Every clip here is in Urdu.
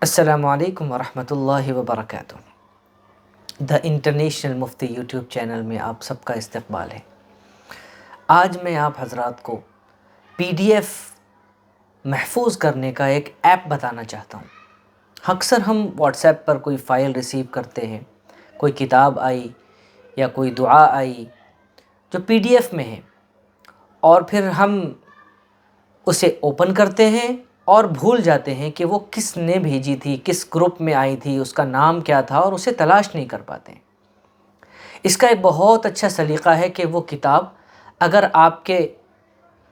السلام علیکم ورحمۃ اللہ وبرکاتہ۔ The international Mufti YouTube channel میں آپ سب کا استقبال ہے۔ آج میں آپ حضرات کو پی ڈی ایف محفوظ کرنے کا ایک ایپ بتانا چاہتا ہوں۔ اکثر ہم واٹس ایپ پر کوئی فائل ریسیو کرتے ہیں، کوئی کتاب آئی یا کوئی دعا آئی جو پی ڈی ایف میں ہے، اور پھر ہم اسے اوپن کرتے ہیں اور بھول جاتے ہیں کہ وہ کس نے بھیجی تھی، کس گروپ میں آئی تھی، اس کا نام کیا تھا، اور اسے تلاش نہیں کر پاتے ہیں۔ اس کا ایک بہت اچھا سلیقہ ہے کہ وہ کتاب اگر آپ کے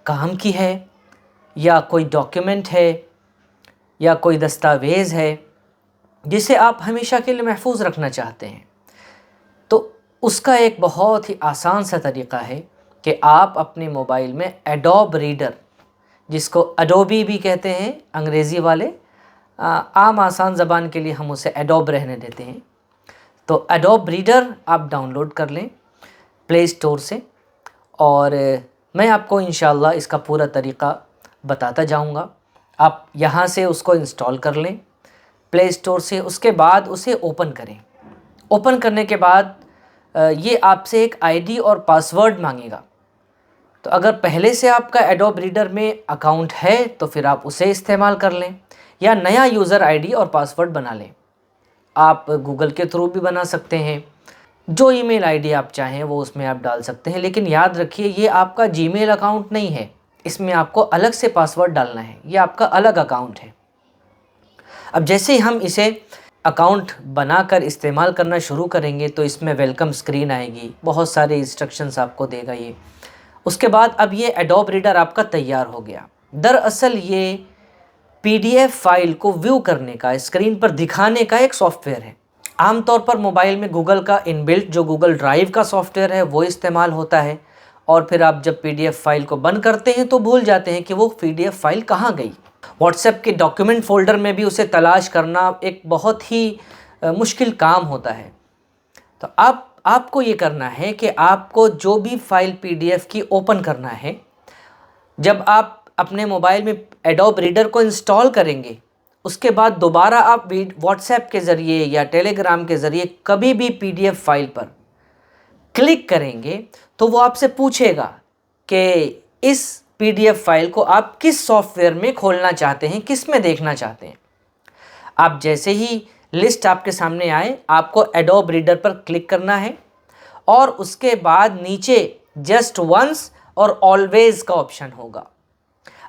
کام کی ہے یا کوئی ڈاکیومنٹ ہے یا کوئی دستاویز ہے جسے آپ ہمیشہ کے لیے محفوظ رکھنا چاہتے ہیں، تو اس کا ایک بہت ہی آسان سا طریقہ ہے کہ آپ اپنے موبائل میں ایڈوب ریڈر، جس کو اڈوبی بھی کہتے ہیں انگریزی والے، عام آسان زبان کے لیے ہم اسے ایڈوب رہنے دیتے ہیں، تو ایڈوب ریڈر آپ ڈاؤن لوڈ کر لیں پلے اسٹور سے، اور میں آپ کو انشاءاللہ اس کا پورا طریقہ بتاتا جاؤں گا۔ آپ یہاں سے اس کو انسٹال کر لیں پلے اسٹور سے، اس کے بعد اسے اوپن کریں۔ اوپن کرنے کے بعد یہ آپ سے ایک آئی ڈی اور پاسورڈ مانگے گا، تو اگر پہلے سے آپ کا ایڈوب ریڈر میں اکاؤنٹ ہے تو پھر آپ اسے استعمال کر لیں، یا نیا یوزر آئی ڈی اور پاسورڈ بنا لیں۔ آپ گوگل کے تھرو بھی بنا سکتے ہیں، جو ای میل آئی ڈی آپ چاہیں وہ اس میں آپ ڈال سکتے ہیں، لیکن یاد رکھیے یہ آپ کا جی میل اکاؤنٹ نہیں ہے، اس میں آپ کو الگ سے پاسورڈ ڈالنا ہے، یہ آپ کا الگ اکاؤنٹ ہے۔ اب جیسے ہی ہم اسے اکاؤنٹ بنا کر استعمال کرنا شروع کریں گے تو اس میں ویلکم اسکرین آئے گی، بہت سارے انسٹرکشنز آپ کو دے گا یہ۔ اس کے بعد اب یہ ایڈوب ریڈر آپ کا تیار ہو گیا۔ دراصل یہ پی ڈی ایف فائل کو ویو کرنے کا، اسکرین پر دکھانے کا ایک سافٹ ویئر ہے۔ عام طور پر موبائل میں گوگل کا ان بلٹ جو گوگل ڈرائیو کا سافٹ ویئر ہے وہ استعمال ہوتا ہے، اور پھر آپ جب پی ڈی ایف فائل کو بند کرتے ہیں تو بھول جاتے ہیں کہ وہ پی ڈی ایف فائل کہاں گئی۔ واٹس ایپ کے ڈاکیومنٹ فولڈر میں بھی اسے تلاش کرنا ایک بہت ہی مشکل کام ہوتا ہے۔ تو آپ کو یہ کرنا ہے کہ آپ کو جو بھی فائل پی ڈی ایف کی اوپن کرنا ہے، جب آپ اپنے موبائل میں ایڈوب ریڈر کو انسٹال کریں گے، اس کے بعد دوبارہ آپ واٹس ایپ کے ذریعے یا ٹیلی گرام کے ذریعے کبھی بھی پی ڈی ایف فائل پر کلک کریں گے تو وہ آپ سے پوچھے گا کہ اس پی ڈی ایف فائل کو آپ کس سافٹ ویئر میں کھولنا چاہتے ہیں، کس میں دیکھنا چاہتے ہیں۔ آپ جیسے ہی لسٹ آپ کے سامنے آئے، آپ کو ایڈوب ریڈر پر کلک کرنا ہے، اور اس کے بعد نیچے جسٹ ونس اور آلویز کا آپشن ہوگا۔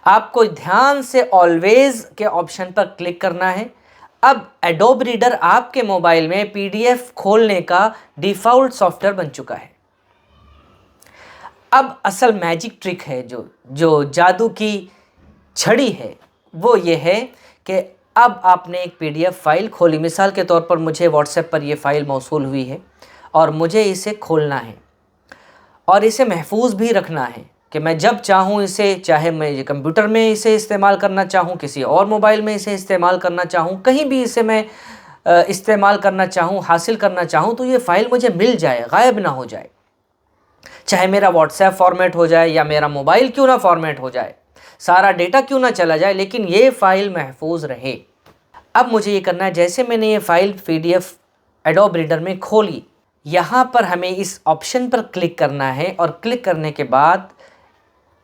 آپ کو دھیان سے آلویز کے آپشن پر کلک کرنا ہے۔ اب ایڈوب ریڈر آپ کے موبائل میں پی ڈی ایف کھولنے کا ڈیفالٹ سافٹ ویئر بن چکا ہے۔ اب اصل میجک ٹرک ہے، جو جادو کی چھڑی ہے، وہ یہ ہے کہ اب آپ نے ایک پی ڈی ایف فائل کھولی۔ مثال کے طور پر مجھے واٹس ایپ پر یہ فائل موصول ہوئی ہے اور مجھے اسے کھولنا ہے اور اسے محفوظ بھی رکھنا ہے کہ میں جب چاہوں اسے، چاہے میں یہ کمپیوٹر میں اسے استعمال کرنا چاہوں، کسی اور موبائل میں اسے استعمال کرنا چاہوں، کہیں بھی اسے میں استعمال کرنا چاہوں، حاصل کرنا چاہوں، تو یہ فائل مجھے مل جائے، غائب نہ ہو جائے۔ چاہے میرا واٹس ایپ فارمیٹ ہو جائے یا میرا موبائل کیوں نہ فارمیٹ ہو جائے، سارا ڈیٹا کیوں نہ چلا جائے، لیکن یہ فائل محفوظ رہے۔ اب مجھے یہ کرنا ہے، جیسے میں نے یہ file P D F Adobe Reader میں کھولی، یہاں پر ہمیں اس آپشن پر کلک کرنا ہے، اور کلک کرنے کے بعد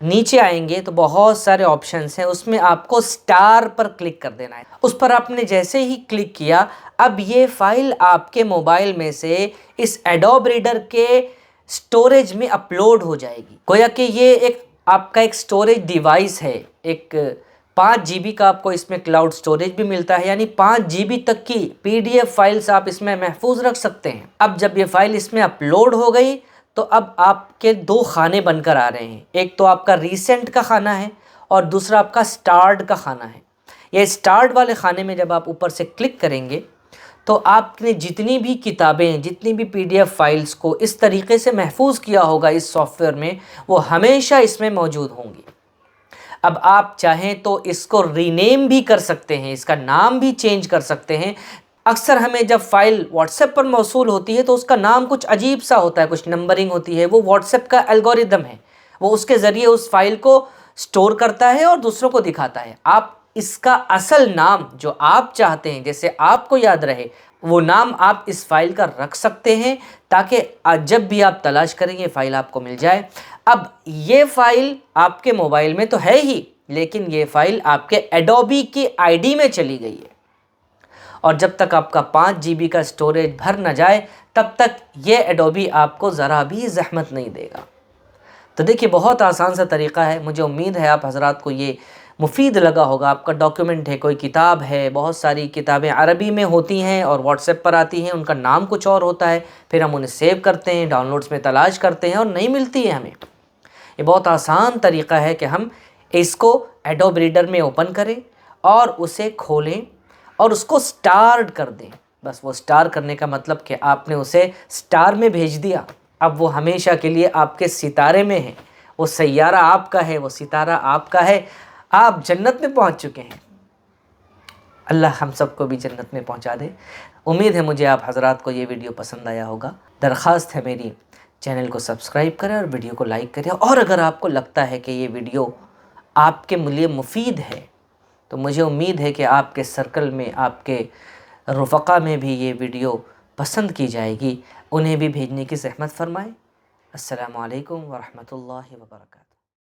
نیچے آئیں گے تو بہت سارے آپشنس ہیں، اس میں آپ کو سٹار پر کلک کر دینا ہے۔ اس پر آپ نے جیسے ہی کلک کیا، اب یہ فائل آپ کے موبائل میں سے اس ایڈوب ریڈر کے سٹوریج میں اپلوڈ ہو جائے گی۔ گویا کہ یہ آپ کا ایک سٹوریج ڈیوائس ہے، ایک 5 جی بی کا آپ کو اس میں کلاؤڈ سٹوریج بھی ملتا ہے، یعنی 5 جی بی تک کی پی ڈی ایف فائلز آپ اس میں محفوظ رکھ سکتے ہیں۔ اب جب یہ فائل اس میں اپلوڈ ہو گئی تو اب آپ کے 2 خانے بن کر آ رہے ہیں، ایک تو آپ کا ریسنٹ کا خانہ ہے اور دوسرا آپ کا سٹارڈ کا خانہ ہے۔ یہ سٹارڈ والے خانے میں جب آپ اوپر سے کلک کریں گے تو آپ نے جتنی بھی کتابیں، جتنی بھی پی ڈی ایف فائلز کو اس طریقے سے محفوظ کیا ہوگا اس سافٹ ویئر میں، وہ ہمیشہ اس میں موجود ہوں گی۔ اب آپ چاہیں تو اس کو ری نیم بھی کر سکتے ہیں، اس کا نام بھی چینج کر سکتے ہیں۔ اکثر ہمیں جب فائل واٹس ایپ پر موصول ہوتی ہے تو اس کا نام کچھ عجیب سا ہوتا ہے، کچھ نمبرنگ ہوتی ہے، وہ واٹس ایپ کا الگوریدم ہے، وہ اس کے ذریعے اس فائل کو سٹور کرتا ہے اور دوسروں کو دکھاتا ہے۔ آپ اس کا اصل نام جو آپ چاہتے ہیں، جیسے آپ کو یاد رہے، وہ نام آپ اس فائل کا رکھ سکتے ہیں تاکہ جب بھی آپ تلاش کریں یہ فائل آپ کو مل جائے۔ اب یہ فائل آپ کے موبائل میں تو ہے ہی، لیکن یہ فائل آپ کے ایڈوبی کی آئی ڈی میں چلی گئی ہے، اور جب تک آپ کا 5 GB کا اسٹوریج بھر نہ جائے تب تک یہ ایڈوبی آپ کو ذرا بھی زحمت نہیں دے گا۔ تو دیکھیے بہت آسان سا طریقہ ہے، مجھے امید ہے آپ حضرات کو یہ مفید لگا ہوگا۔ آپ کا ڈاکیومنٹ ہے، کوئی کتاب ہے، بہت ساری کتابیں عربی میں ہوتی ہیں اور واٹس ایپ پر آتی ہیں، ان کا نام کچھ اور ہوتا ہے، پھر ہم انہیں سیو کرتے ہیں، ڈاؤن لوڈز میں تلاش کرتے ہیں اور نہیں ملتی ہے ہمیں۔ یہ بہت آسان طریقہ ہے کہ ہم اس کو ایڈوب ریڈر میں اوپن کریں اور اسے کھولیں اور اس کو سٹارٹ کر دیں۔ بس وہ سٹار کرنے کا مطلب کہ آپ نے اسے سٹار میں بھیج دیا، اب وہ ہمیشہ کے لیے آپ کے ستارے میں ہے، وہ سیارہ آپ کا ہے، وہ ستارہ آپ کا ہے، آپ جنت میں پہنچ چکے ہیں۔ اللہ ہم سب کو بھی جنت میں پہنچا دے۔ امید ہے مجھے آپ حضرات کو یہ ویڈیو پسند آیا ہوگا۔ درخواست ہے میری، چینل کو سبسکرائب کریں اور ویڈیو کو لائک کریں، اور اگر آپ کو لگتا ہے کہ یہ ویڈیو آپ کے لیے مفید ہے تو مجھے امید ہے کہ آپ کے سرکل میں، آپ کے رفقا میں بھی یہ ویڈیو پسند کی جائے گی، انہیں بھی بھیجنے کی زحمت فرمائیں۔ السلام علیکم ورحمۃ اللہ وبرکاتہ۔